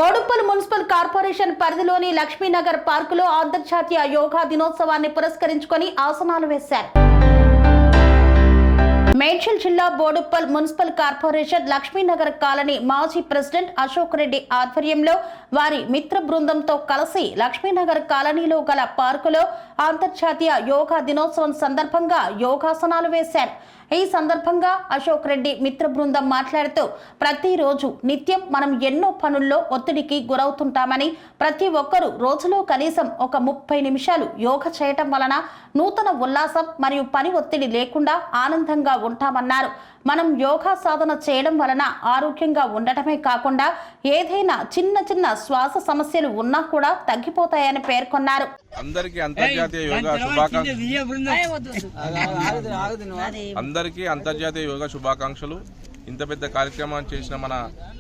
Boduppal municipal corporation పరిధిలోని లక్ష్మీనగర్ పార్కులో అంతర్జాతీయ యోగా దినోత్సవాన్ని పురస్కరించుకొని ఆసనాలు వేశారు. మేడ్చల్ జిల్లా Boduppal municipal corporation Lakshmi Nagar colony మాజీ ప్రెసిడెంట్ అశోక్ రెడ్డి ఆధ్వర్యంలో వారి మిత్ర బృందంతో కలిసి లక్ష్మీనగర్ కాలనీలో గల పార్కులో అంతర్జాతీయ యోగా దినోత్సవం సందర్భంగా యోగాసనాలు వేశారు. ఈ సందర్భంగా అశోక్ రెడ్డి మిత్ర బృందం మాట్లాడుతూ ప్రతిరోజు నిత్యం మనం ఎన్నో పనుల్లో ఒత్తిడికి గురవుతుంటామని ప్రతి ఒక్కరూ రోజులో కనీసం ఒక 30 నిమిషాలు యోగా చేయటం వలన నూతన ఉల్లాసం మరియు పని ఒత్తిడి లేకుండా ఆనందంగా ఉంటామన్నారు. మనం యోగా సాధన చేయడం వలన ఆరోగ్యంగా ఉండటమే కాకుండా ఏదైనా చిన్న చిన్న శ్వాస సమస్యలు ఉన్నా కూడా తగ్గిపోతాయని పేర్కొన్నారు. అందరికీ అంతర్జాతీయ యోగా శుభాకాంక్షలు. ఇంత పెద్ద కార్యక్రమాన్ని చేసిన మన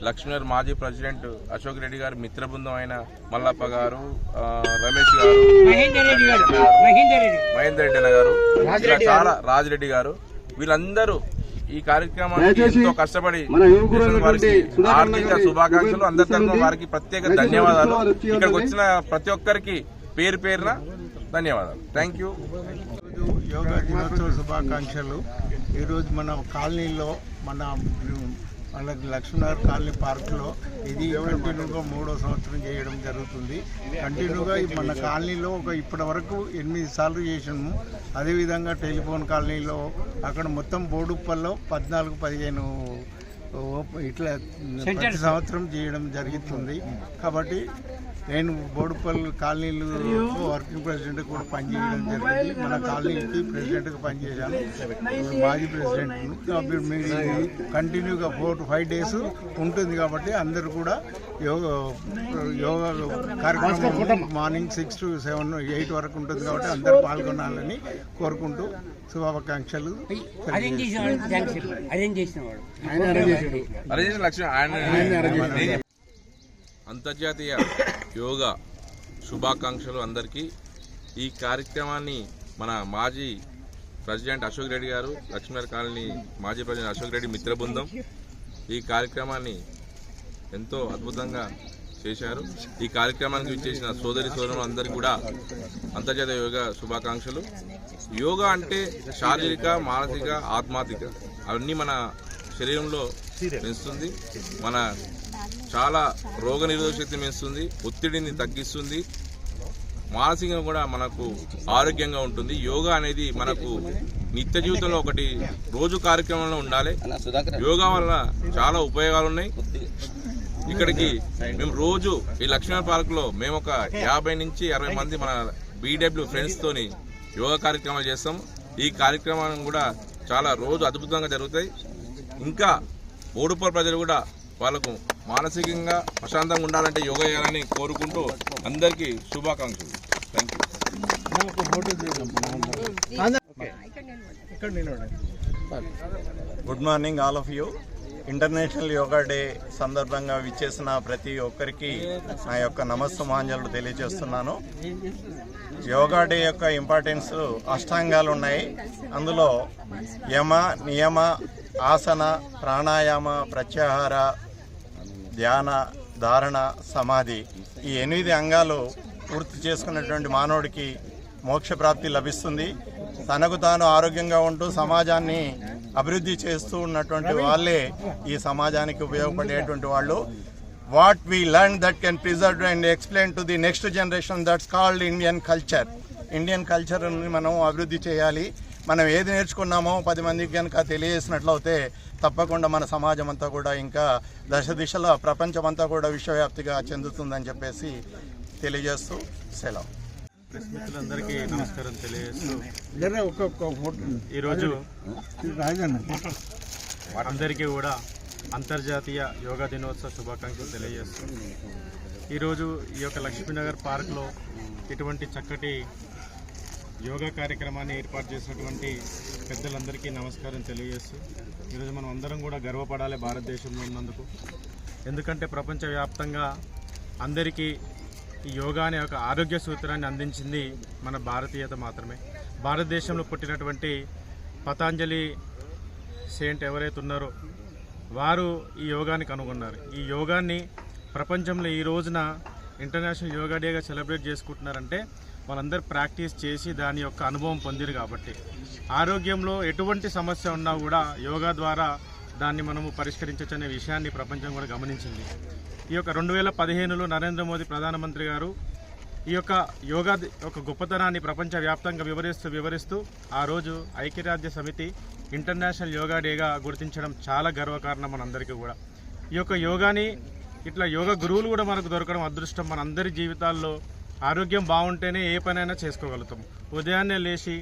లక్ష్మీనగర్ మాజీ ప్రెసిడెంట్ అశోక్ రెడ్డి గారు మిత్ర బృందం అయిన మల్లప్ప గారు, రమేష్ గారు, మహేందర్ రెడ్డి అన్న గారు, చాలా రాజిరెడ్డి గారు, వీళ్ళందరూ ఈ కార్యక్రమానికి ఎంతో కష్టపడి వారికి ఆర్థిక శుభాకాంక్షలు. అందరి తరఫున వారికి ప్రత్యేక ధన్యవాదాలు. ఇక్కడికి వచ్చిన ప్రతి ఒక్కరికి పేరు పేరున ధన్యవాదాలు. Thank you. యోగా దినోత్సవ శుభాకాంక్షలు. ఈరోజు మన కాలనీలో మన లక్ష్మీనగర్ కాలనీ పార్కులో ఇది కంటిన్యూగా 3వ సంవత్సరం చేయడం జరుగుతుంది. కంటిన్యూగా మన కాలనీలో ఇప్పటి వరకు 8 సార్లు చేసినాము. అదేవిధంగా టెలిఫోన్ కాలనీలో అక్కడ మొత్తం బోడుప్పల్లో 14-15 ఇట్లా ప్రతి సంవత్సరం చేయడం జరుగుతుంది. కాబట్టి నేను బోడుప్పల్ కాలనీలు వర్కింగ్ ప్రెసిడెంట్ కూడా పనిచేయడం జరిగింది. మన కాలనీకి ప్రెసిడెంట్గా పనిచేశాను, మాజీ ప్రెసిడెంట్. మీరు కంటిన్యూగా 4 to 5 days ఉంటుంది. కాబట్టి అందరూ కూడా యోగా కార్యక్రమం మార్నింగ్ 6 to 7, 8 వరకు ఉంటుంది. కాబట్టి అందరూ పాల్గొనాలని కోరుకుంటూ శుభాకాంక్షలు. అంతర్జాతీయ యోగా శుభాకాంక్షలు అందరికీ. ఈ కార్యక్రమాన్ని మన మాజీ ప్రెసిడెంట్ అశోక్ రెడ్డి గారు, లక్ష్మీనగర్ కాలనీ మాజీ ప్రెసిడెంట్ అశోక్ రెడ్డి మిత్ర బృందం ఈ కార్యక్రమాన్ని ఎంతో అద్భుతంగా చేశారు. ఈ కార్యక్రమానికి ఇచ్చేసిన సోదరులు అందరికీ కూడా అంతర్జాతీయ యోగా శుభాకాంక్షలు. యోగా అంటే శారీరక, మానసిక, ఆత్మాత్మిక అవన్నీ మన శరీరంలో పెంచుతుంది. మన చాలా రోగ నిరోధక శక్తి పెంచుతుంది, ఒత్తిడిని తగ్గిస్తుంది, మానసికంగా కూడా మనకు ఆరోగ్యంగా ఉంటుంది. యోగా అనేది మనకు నిత్య జీవితంలో ఒకటి రోజు కార్యక్రమంలో ఉండాలి. యోగా వల్ల చాలా ఉపయోగాలు ఉన్నాయి. ఇక్కడికి మేము రోజు ఈ లక్ష్మీనగర్ పార్కులో మేము ఒక 50 నుంచి 60 మంది మన BW ఫ్రెండ్స్ తోని యోగా కార్యక్రమాలు చేస్తాం. ఈ కార్యక్రమాలు కూడా చాలా రోజు అద్భుతంగా జరుగుతాయి. ఇంకా బోడుప్పల్ ప్రజలు కూడా వాళ్ళకు మానసికంగా ప్రశాంతంగా ఉండాలంటే యోగా చేయాలని కోరుకుంటూ అందరికీ శుభాకాంక్షలు. Thank you. Good morning all of you. International yoga day సందర్భంగా విచ్చేసిన ప్రతి ఒక్కరికి నా యొక్క నమస్సుమాంజలు తెలియజేస్తున్నాను. యోగా డే యొక్క ఇంపార్టెన్స్ అష్టాంగాలు ఉన్నాయి. అందులో యమ, నియమ, ఆసన, ప్రాణాయామ, ప్రత్యాహార, ధ్యాన, ధారణ, సమాధి ఈ 8 అంగాలు పూర్తి చేసుకున్నటువంటి మానవుడికి మోక్షప్రాప్తి లభిస్తుంది. తనకు తాను ఆరోగ్యంగా ఉంటూ సమాజాన్ని అభివృద్ధి చేస్తూ ఉన్నటువంటి వాళ్ళే ఈ సమాజానికి ఉపయోగపడేటువంటి వాళ్ళు. What we learn that can preserve and explain to the next generation, that's called Indian culture. Indian కల్చర్ని మనం అభివృద్ధి చేయాలి. మనం ఏది నేర్చుకున్నామో 10 మందికి కనుక తెలియజేసినట్లయితే తప్పకుండా మన సమాజం అంతా కూడా ఇంకా దశ దిశలో ప్రపంచమంతా కూడా విశ్వవ్యాప్తిగా చెందుతుందని చెప్పేసి తెలియజేస్తూ సెలవు. మిత్రులందరికీ నమస్కారం తెలియజేస్తూ ఈరోజు అందరికీ కూడా అంతర్జాతీయ యోగా దినోత్సవ శుభాకాంక్షలు తెలియజేస్తూ ఈరోజు ఈ యొక్క లక్ష్మీనగర్ పార్క్లో ఇటువంటి చక్కటి యోగా కార్యక్రమాన్ని ఏర్పాటు చేసినటువంటి పెద్దలందరికీ నమస్కారం తెలియజేస్తూ ఈరోజు మనం అందరం కూడా గర్వపడాలి భారతదేశంలో ఉన్నందుకు. ఎందుకంటే ప్రపంచవ్యాప్తంగా అందరికీ ఈ యోగా అనే ఒక ఆరోగ్య సూత్రాన్ని అందించింది మన భారతీయత మాత్రమే. భారతదేశంలో పుట్టినటువంటి పతాంజలి సెయింట్ ఎవరైతే ఉన్నారో వారు ఈ యోగాన్ని కనుగొన్నారు. ఈ యోగాన్ని ప్రపంచంలో ఈ రోజున ఇంటర్నేషనల్ యోగా డేగా సెలబ్రేట్ చేసుకుంటున్నారంటే వాళ్ళందరూ ప్రాక్టీస్ చేసి దాని యొక్క అనుభవం పొందిరు కాబట్టి ఆరోగ్యంలో ఎటువంటి సమస్య ఉన్నా కూడా యోగా ద్వారా దాన్ని మనము పరిష్కరించవచ్చు అనే విషయాన్ని ప్రపంచం కూడా గమనించింది. ఈ యొక్క 2015లో నరేంద్ర మోదీ ప్రధానమంత్రి గారు ఈ యొక్క యోగా యొక్క గొప్పతనాన్ని ప్రపంచవ్యాప్తంగా వివరిస్తూ ఆ రోజు ఐక్యరాజ్య సమితి ఇంటర్నేషనల్ యోగా డేగా గుర్తించడం చాలా గర్వకారణం మనందరికీ కూడా. ఈ యొక్క యోగాని ఇట్లా యోగా గురువులు కూడా మనకు దొరకడం అదృష్టం. మనందరి జీవితాల్లో ఆరోగ్యం బాగుంటేనే ఏ పనైనా చేసుకోగలుగుతాం. ఉదయాన్నే లేచి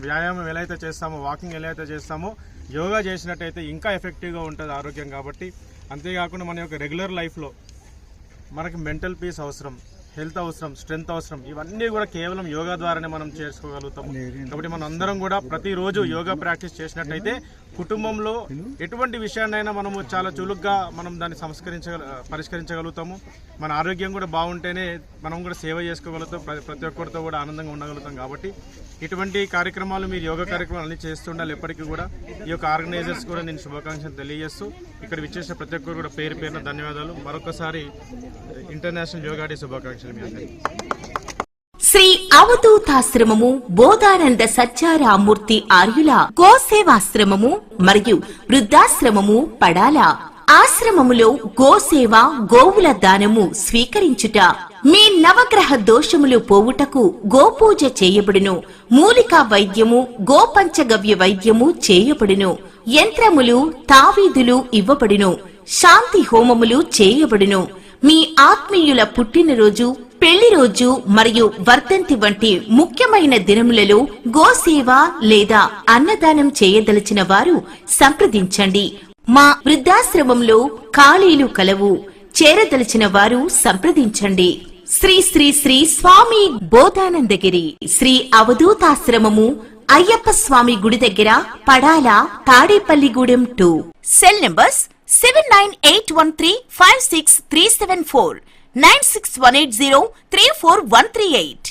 వ్యాయామం ఎలా అయితే చేస్తామో, వాకింగ్ ఎలా అయితే చేస్తామో, యోగా చేసినట్టయితే ఇంకా ఎఫెక్టివ్గా ఉంటుంది ఆరోగ్యం. కాబట్టి అంతేకాకుండా మన యొక్క రెగ్యులర్ లైఫ్లో మనకి మెంటల్ పీస్ అవసరం, హెల్త్ అవసరం, స్ట్రెంగ్త్ అవసరం. ఇవన్నీ కూడా కేవలం యోగా ద్వారానే మనం చేసుకోగలుగుతాము. కాబట్టి మనం అందరం కూడా ప్రతిరోజు యోగా ప్రాక్టీస్ చేసినట్టయితే కుటుంబంలో ఎటువంటి విషయాన్నైనా మనము చాలా చురుగ్గా మనం దాన్ని పరిష్కరించగలుగుతాము. మన ఆరోగ్యం కూడా బాగుంటేనే మనం కూడా సేవ చేసుకోగలుగుతాం, ప్రతి ఒక్కరితో కూడా ఆనందంగా ఉండగలుగుతాం. కాబట్టి ఇటువంటి కార్యక్రమాలు, మీరు యోగా కార్యక్రమాలు అన్ని చేస్తుండాలి ఎప్పటికీ కూడా. ఈ యొక్క ఆర్గనైజర్స్ కూడా నేను శుభాకాంక్షలు తెలియజేస్తూ ఇక్కడ విచ్చేసిన ప్రతి ఒక్కరు కూడా పేరు పేరున ధన్యవాదాలు. మరొకసారి ఇంటర్నేషనల్ యోగా డే శుభాకాంక్షలు మీ అందరికీ. శ్రీ అవధూతాశ్రమము బోధానంద సత్యారామూర్తి ఆర్యుల గోసేవాశ్రమము మరియు వృద్ధాశ్రమము పడాల. ఆశ్రమములో గోసేవ, గోవుల దానము స్వీకరించుట, మీ నవగ్రహ దోషములు పోవుటకు గోపూజ చేయబడును. మూలికా వైద్యము, గోపంచగవ్య వైద్యము చేయబడును. యంత్రములు, తావీదులు ఇవ్వబడును. శాంతి హోమములు చేయబడును. మీ ఆత్మీయుల పుట్టినరోజు, పెళ్లి రోజు మరియు వర్ధంతి వంటి ముఖ్యమైన దినములలో గోసేవ లేదా అన్నదానం చేయదలిచిన వారు సంప్రదించండి. మా వృద్ధాశ్రమంలో ఖాళీలు కలవు. చేరదలిచిన వారు సంప్రదించండి. శ్రీ శ్రీ శ్రీ స్వామి బోధానందగిరి శ్రీ అవధూతాశ్రమము అయ్యప్ప స్వామి గుడి దగ్గర పడాల, తాడేపల్లిగూడెం 2. Cell numbers 7981356374, 96180341138.